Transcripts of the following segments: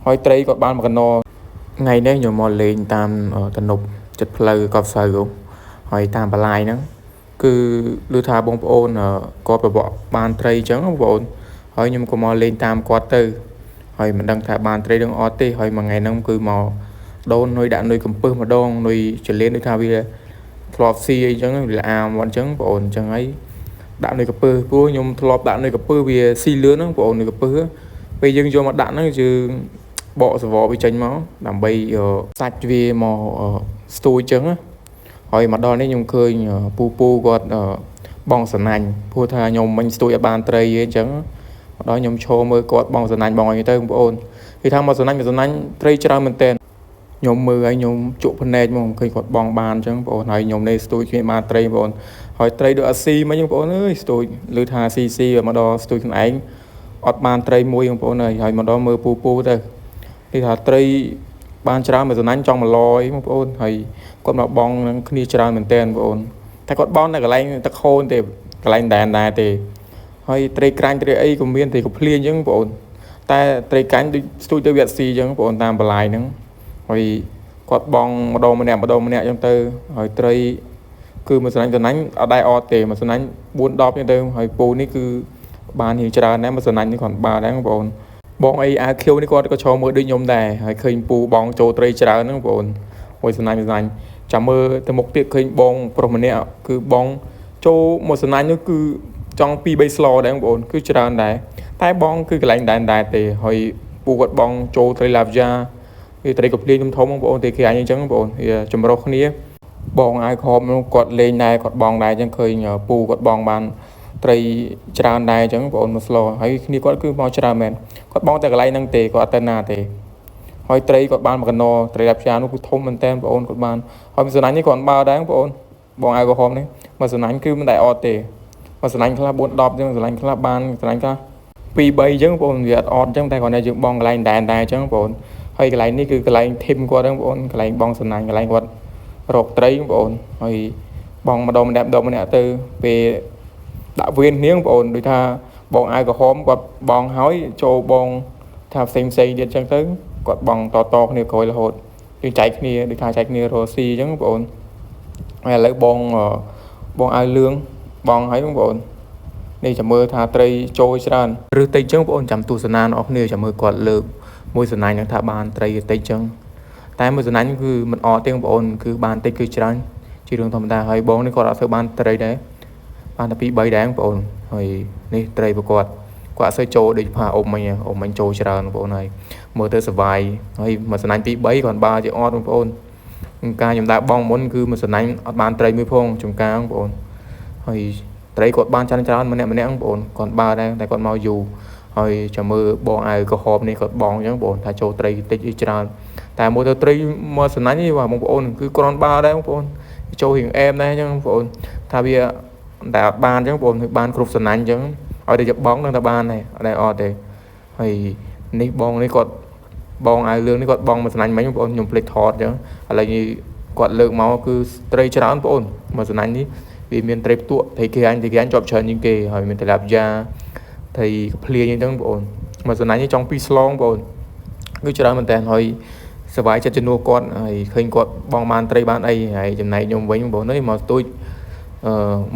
ហើយត្រីគាត់បានមកកណថ្ងៃនេះខ្ញុំមកលេងតាមទំនប់ចិត្តផ្លូវកប់សៅហើយតាមបន្លាយហ្នឹងគឺឮថាបងប្អូនគាត់ប្រវត្តិបានត្រីអញ្ចឹងបងប្អូនហើយខ្ញុំក៏មកលេងតាមគាត់ទៅហើយមិនដឹងថាបានត្រីនឹងអត់ទេហើយមួយថ្ងៃហ្នឹងគឺមកដូននុយដាក់នុយកំពឹសម្ដងនុយចលៀនដូចថាវាធ្លាប់ស៊ីអីចឹងវាអាមអញ្ចឹងបងប្អូនអញ្ចឹងហើយដាក់នុយកំពឹសព្រោះខ្ញុំធ្លាប់ដាក់នុយកំពឹសវាស៊ីលឿនហ្នឹងបងប្អូននុយកំពឹសពេលយើងយកមកដាក់ហ្នឹងយើងបកសវវាចេញមកដើម្បីសាច់វាមកស្ទួយចឹងហើយមកដល់នេះខ្ញុំឃើញពូគាត់បងសណាញ់ព្រោះថាខ្ញុំមិនស្ទួយឲ្យបានត្រីទេអញ្ចឹងមកដល់ខ្ញុំឈរមើលគាត់បងសណាញ់បងអីទៅបងប្អូនគេថាមកសណាញ់ត្រីច្រើនមែនតើខ្ញុំមើលហើយខ្ញុំជក់ភ្នែកមកឃើញគាត់បងបានអញ្ចឹងបងប្អូនហើយខ្ញុំនេះស្ទួយគ្មានបានត្រីបងប្អូនហើយត្រីដូចអាស៊ីមិញបងប្អូនអើយស្ទួយឮថាស៊ីមកដល់ស្ទួយខ្លួនឯងអត់បានត្រីមួយបងប្អូនហើយមកដល់មើលពូទៅគេថាត្រីបានច្រើនមកសណាញ់ចង់100បងប្អូនហើយគាត់មកបងនឹងគ្នាច្រើនមែនតើបងប្អូនតែគាត់បងនៅកន្លែងទឹកខូនទេកន្លែងដែរទេហើយត្រីក្រាញ់ត្រីអីក៏មានត្រីក៏ភ្លៀងអញ្ចឹងបងប្អូនតែត្រីក្រាញ់ដូចស្ទួយទៅវាស៊ីអញ្ចឹងបងប្អូនតាមបន្លាយហ្នឹងហើយគាត់បងម្ដងម្នាក់អញ្ចឹងទៅហើយត្រីគឺមកសណាញ់អត់ដែរអត់ទេមកសណាញ់4 10អញ្ចឹងទៅហើយពូនេះគឺបានរៀងច្រើនដែរមកសណាញ់នេះគាត់បានដែរបងប្អូនបងអីអាខៀវនេះគាត់ក៏ឈរមើលដូចខ្ញុំដែរហើយឃើញពូបងចូលត្រីច្រើនហ្នឹងបងប្អូនមួយសណាញ់ចាំមើលទៅមុខទៀតឃើញបងប្រុសម្នាក់គឺបងចូលមកសណាញ់នោះគឺចង់2 3ស្លដែរបងប្អូនគឺច្រើនដែរតែបងគឺកន្លែងដែរទេហើយពូគាត់បងចូលត្រីឡាវយ៉ាវាត្រីកភ្លៀងធំបងប្អូនត្រីក្រាញ់អញ្ចឹងបងប្អូនវាចម្រុះគ្នាបងអាយខំគាត់លេងដែរគាត់បងដែរអញ្ចឹងឃើញពូគាត់បងបានត្រីច្រើនដែរអញ្ចឹងបងប្អូនមកស្លហើយគ្នាគាត់គឺមកច្រើនមែនគាត់បងតែកន្លែងហ្នឹងទេគាត់អត់ទៅណាទេហើយត្រីគាត់បានមកកណត្រីឡាប់យ៉ានោះគឺធំមែនតើបងប្អូនគាត់បានហើយសណាញ់នេះគាត់បើដែរបងប្អូនបងអាយក្រហមនេះមកសណាញ់គឺមិនដែរអត់ទេមកសណាញ់ខ្លះ4 10អញ្ចឹងសណាញ់ខ្លះបានសណាញ់ខ្លះ2 3អញ្ចឹងបងប្អូនវាអត់អត់អញ្ចឹងតែគាត់តែយើងបងកន្លែងដែរអញ្ចឹងបងប្អូនហើយកន្លែងនេះគឺកន្លែងធីមគាត់ហ្នឹងបងប្អូនកន្លែងបងសណាញ់កន្លែងគាត់រកត្រីបងប្អូនហើយបងម្ដងម្នាក់ទៅពេលដាក់វៀននាងបងប្អូនដូចថាបងអាយក្រហមគាត់បងហើយចូលបងថាផ្សេងទៀតអញ្ចឹងទៅគាត់បងតគ្នាក្រោយរហូតយើងចែកគ្នាដូចថាចែកគ្នារស់ស៊ីអញ្ចឹងបងប្អូនហើយឥឡូវបងអាវលឿងបងហើយបងប្អូននេះចាំមើលថាត្រីចូលច្រើនឬតិចអញ្ចឹងបងប្អូនចាំទស្សនាអ្នកគ្នាចាំមើលគាត់លើកមួយសណាញ់ហ្នឹងថាបានត្រីតិចអញ្ចឹងតែមួយសណាញ់គឺមិនអត់ទេបងប្អូនគឺបានតិចគឺច្រើនជារឿងធម្មតាហើយបងនេះគាត់អត់ធ្វើបានត្រីដែរបានតែ2 3ដែរបងប្អូនហើយនេះត្រីប្រគាត់អត់សូវចូលដូចផាអ៊ំមិញចូលច្រើនបងប្អូនហើយមើលទៅសុវ័យហើយមួយសណាញ់2 3គាត់បើជាអត់បងប្អូនការខ្ញុំដើរបងមុនគឺមួយសណាញ់អត់បានត្រីមួយផងចំការបងប្អូនហើយត្រីគាត់បានច្រើនម្នាក់បងប្អូនគាត់បើដែរតែគាត់មកយូរហើយចាំមើលបងអាវក្រហមនេះគាត់បងអញ្ចឹងបងប្អូនថាចូលត្រីតិចអីច្រើនតែមើលទៅត្រីមកសណាញ់នេះបងប្អូនគឺគ្រាន់បើដែរបងប្អូនចូលរៀងអែមដែរអញ្ចឹងបងប្អូនថាវាតែអត់បានអញ្ចឹងបងប្អូនបានគ្រប់សណាញ់អញ្ចឹងឲ្យតែបងនឹងតែបានដែរអត់ដែរអត់ទេហើយនេះបងនេះគាត់បងអាវលឿងនេះគាត់បងមកសណាញ់មិញបងប្អូនខ្ញុំភ្លេចថតអញ្ចឹងឥឡូវនេះគាត់លើកមកគឺត្រីច្រើនបងប្អូនមកសណាញ់នេះវាមានត្រីផ្ទក់ត្រីក្រាញ់ជាប់ច្រើនជាងគេហើយមានត្រីឡាប់យ៉ាត្រីភ្លៀងអញ្ចឹងបងប្អូនមកសណាញ់នេះចង់2ស្លងបងប្អូនគឺច្រើនមែនតើហើយសប្បាយចិត្តជំនួសគាត់ហើយឃើញគាត់បងបានត្រីបានអីហើយចំណែកខ្ញុំវិញបងប្អូននេះមកស្ទួយ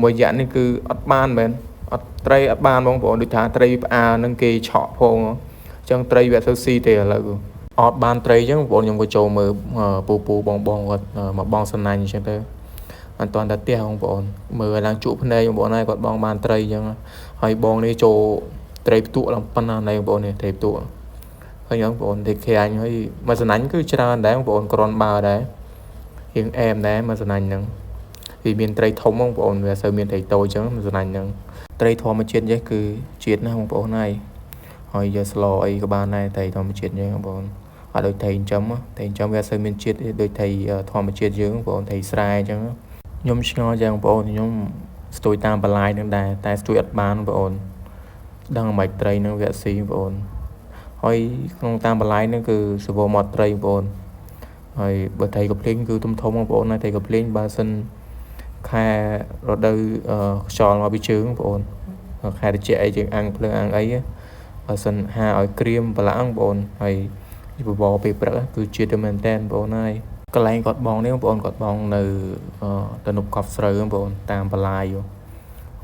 មួយរយៈនេះគឺអត់បានមែនអត់ត្រីអត់បានបងប្អូនដូចថាត្រីផ្អានឹងគេឆក់ផងអញ្ចឹងត្រីវាអត់សូវស៊ីទេឥឡូវអត់បានត្រីអញ្ចឹងបងប្អូនខ្ញុំក៏ចូលមើលពូបងគាត់មកបងសណាញ់អញ្ចឹងទៅអត់តាន់តែផ្ទះបងប្អូនមើលឡើងជក់ភ្នែកបងប្អូនហើយគាត់បងបានត្រីអញ្ចឹងហើយបងនេះចូលត្រីផ្ទក់ឡើងប៉ុណ្ណាណែបងប្អូននេះត្រីផ្ទក់ហើយបងប្អូនត្រីក្រាញ់ហើយមកសណាញ់គឺច្រើនដែរបងប្អូនគ្រាន់បើដែររៀងអែមដែរមកសណាញ់ហ្នឹងវាមានត្រីធំបងប្អូនវាសូវមានត្រីតូចអញ្ចឹងសណាញ់ហ្នឹងត្រីធម្មជាតិនេះគឺជាតិណាបងប្អូនហើយយកស្លអីក៏បានដែរត្រីធម្មជាតិយើងបងប្អូនអត់ដូចត្រីចិញ្ចឹមវាសូវមានជាតិដូចត្រីធម្មជាតិយើងបងប្អូនត្រីស្រែអញ្ចឹងខ្ញុំឆ្ងល់យ៉ាងបងប្អូនខ្ញុំស្ទួយតាមបន្លាយនឹងដែរតែស្ទួយអត់បានបងប្អូនដឹងមិនត្រីនឹងវាស៊ីបងប្អូនហើយក្នុងតាមបន្លាយនឹងគឺសវមាត់ត្រីបងប្អូនហើយបើត្រីកភ្លេងគឺធំបងប្អូនណាត្រីកភ្លេងបើសិនខែរដូវខ្យល់មកពីជើងបងប្អូនខែត្រជាក់អីយើងអាំងភ្លើងអាំងអីបើសិនហាឲ្យក្រៀមប្រឡាំងបងប្អូនហើយ បបរពេលព្រឹកគឺជាទៅមែនតើបងប្អូនហើយកន្លែងគាត់បងនេះបងប្អូនគាត់បងនៅទំនប់កប់ស្រូវបងប្អូនតាមបន្លាយ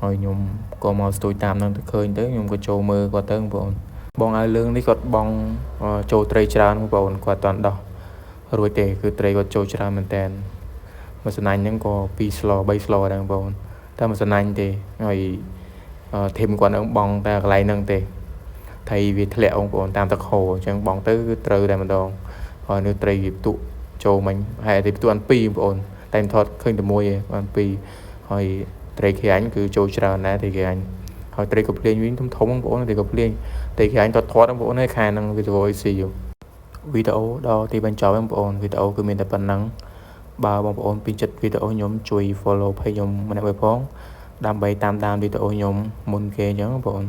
ហើយខ្ញុំក៏មកស្ទួយតាមនឹងទៅឃើញទៅខ្ញុំក៏ចូលមើលគាត់ទៅបងប្អូនបងឲ្យលឿងនេះគាត់បងចូលត្រីច្រើនបងប្អូនគាត់អត់ដោះរួចទេគឺត្រីគាត់ចូលច្រើនមែនតើមួយសំណាញ់ហ្នឹងក៏2ស្ល3ស្លដែរបងប្អូនតែមួយសំណាញ់ទេហើយធីមគាត់នឹងបងតែកន្លែងហ្នឹងទេថៃវាធ្លាក់បងប្អូនតាមទឹកហូរអញ្ចឹងបងទៅគឺត្រូវតែម្ដងហើយនៅត្រីវាផ្ទុកចូលមិញហើយត្រីផ្ទុកអាន2បងប្អូនតែមិនថតឃើញតែមួយទេអាន2ហើយត្រីក្រាញ់គឺចូលច្រើនដែរត្រីក្រាញ់ហើយត្រីកំភ្លាញវិញធំបងប្អូនត្រីកំភ្លាញត្រីក្រាញ់ថតបងប្អូនហើយខាងហ្នឹងវីដេអូ IC វីដេអូដល់ទីបញ្ចប់បងប្អូនវីដេអូគឺមានតែប៉ុណ្្នឹងបើបងប្អូនពេញចិត្តវីដេអូខ្ញុំជួយ follow page ខ្ញុំម្នាក់មួយផងដើម្បីតាមដានវីដេអូខ្ញុំមុនគេអញ្ចឹងបងប្អូន